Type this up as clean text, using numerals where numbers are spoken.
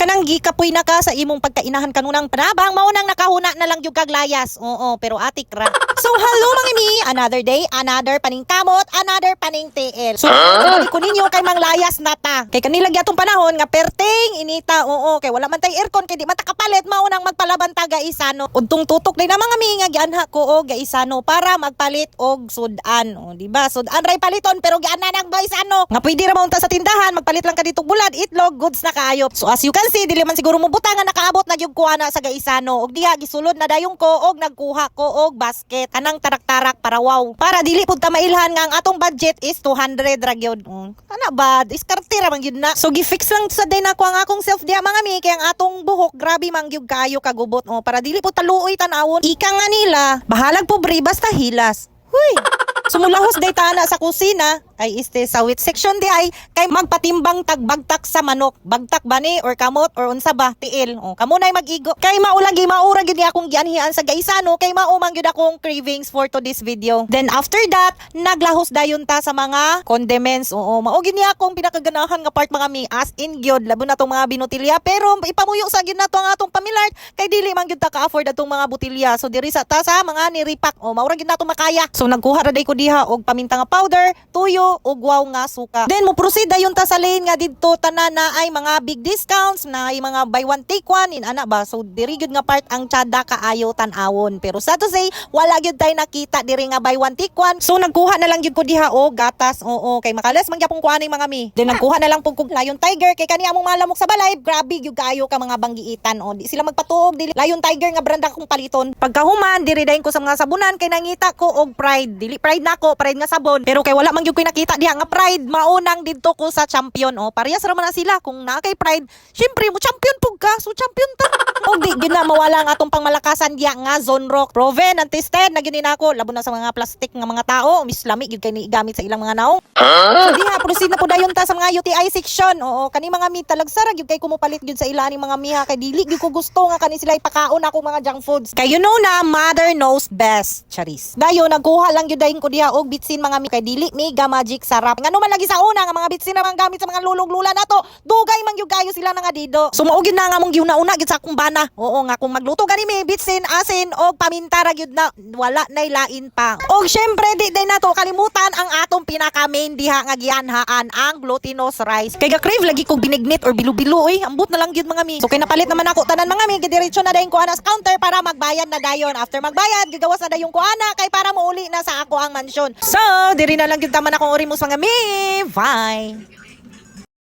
kanang gikapoy na ka sa imong pagkainahan kanunang panabang maunang nakahuna na lang yung kaglayas. Oo, pero atik ra. So hello mga mi, another day, another paning kamot, another paning TL. So ko ninyo kay manglayas na ta. Kay kanila gyatong panahon nga perting inita. Oo, kay wala man tay aircon kay di man ta kapalit maunang magpalaban ta gaisano. Udtong tutok day na mga mi nga gianha ko og gaisano para magpalit og sudan. O di ba? Sudan ray paliton pero giana nang gaisano. Nga pwede ra maunta sa tindahan, magpalit lang ka dito bulad, itlog, goods na kaayo. So as you can see, dili man siguro mo butangan nakaabot na gyud kuha na sa gaisano. Og diha gisulod na dayong ko og nagkuha ko og basket. Anang tarak-tarak para wow. Para dili pud ta mailhan nga ang atong budget is 200 ra gyud. Ana ba? Iskarte ra man gyud na. So gi-fix lang sa day na ko ang akong self diha mga mi kay ang atong buhok grabe man gyud kayo kagubot. Para dili pud taluoy tan-awon. Ika nga nila, bahalag pobre basta hilas. Huy. Sumulahos day tana sa kusina ay sa wit section di ay kay magpatimbang tagbagtak sa manok. Bagtak ba ni or kamot or unsa ba tiil. Kamo nay mag-igo. Kay maulagi maura gyud ni akong gianhian sa gaisano kay maumang gyud akong cravings for to this video. Then after that, naglahos dayon ta sa mga condiments. Mao gyud ni akong pinakaganahan nga part mga mi as in gyud labo na tong mga binutilya pero ipamuyo sa gyud nato ang atong pamilart kay dili man gyud ta ka-afford atong mga butilya. So diri sa ta sa mga niripak. Maura gyud nato makaya. So nagkuha ra day ko diha og paminta nga powder, tuyo ug wow nga suka. Then mo proceed dayon ta sa lane nga didto tanan na ay mga big discounts na ay mga buy one take one in ana ba. So diri gyud nga part ang tiada kaayo tan-awon. Pero sa to say wala gyud tay nakita diri nga buy one take one. So nagkuha na lang gyud ko diha og gatas. Kay makalas man gyapon kuha ning mga mi. Then nagkuha na lang pug kog Lion Tiger kay kani among malamok sa balay. Grabe gyud kaayo ka mga banggiitan. Di sila magpatuog dili Lion Tiger nga branda kong paliton. Pagkahuman diri dayon ko sa mga sabunan kay nangita ko og Pride. Dili Pride nako, Pride nga sabon. Pero kay wala man gyud koy nakita diha nga Pride, maunang didto ko sa Champion. Parehas ra man na sila kung naa kay Pride. Syempre mo champion pug ka, so champion ta. Og di gyud na mawala ang atong pangmalakasan diha nga Zone Rock. Proven and tested na gyud nako labo na sa mga plastic nga mga tao, mislami gyud kay ni gamit sa ilang mga naong. So diha proceed na po dayon ta sa mga UTI section. Kani mga mi talagsara gyud kay kumupalit gyud sa ila ni mga miha kay dili gyud ko gusto nga kani sila ipakaon ako mga junk foods. Kay you know na mother knows best. Charis. Dayon nagkuha lang gyud dayon ko diha og bitsin mga mi kay dili mega magic sarap. Ngano man lagi sa una nga mga bitsin na gamit sa mga lulog-lula nato. Dugay man gyud kayo sila nga dido. So mao gyud na nga mong giuna-una gyud sa akong bana. Nga kung magluto gani mi bitsin, asin og paminta ra gyud na wala nay lain pa. Og syempre di day nato kalimutan ang atong pinaka main diha nga gianhaan ang glutinous rice. Kay ga-crave lagi kog binignit or bilo-bilo ambot na lang gyud mga mi. So kay napalit naman ako tanan mga mi, gidiretso na dayon ko ana sa counter para magbayad na dayon. After magbayad, gigawas na dayon ko ana kay para mauli na sa ako ang mansyon. So diri na lang gyud taman akong orimos mga mi. Bye.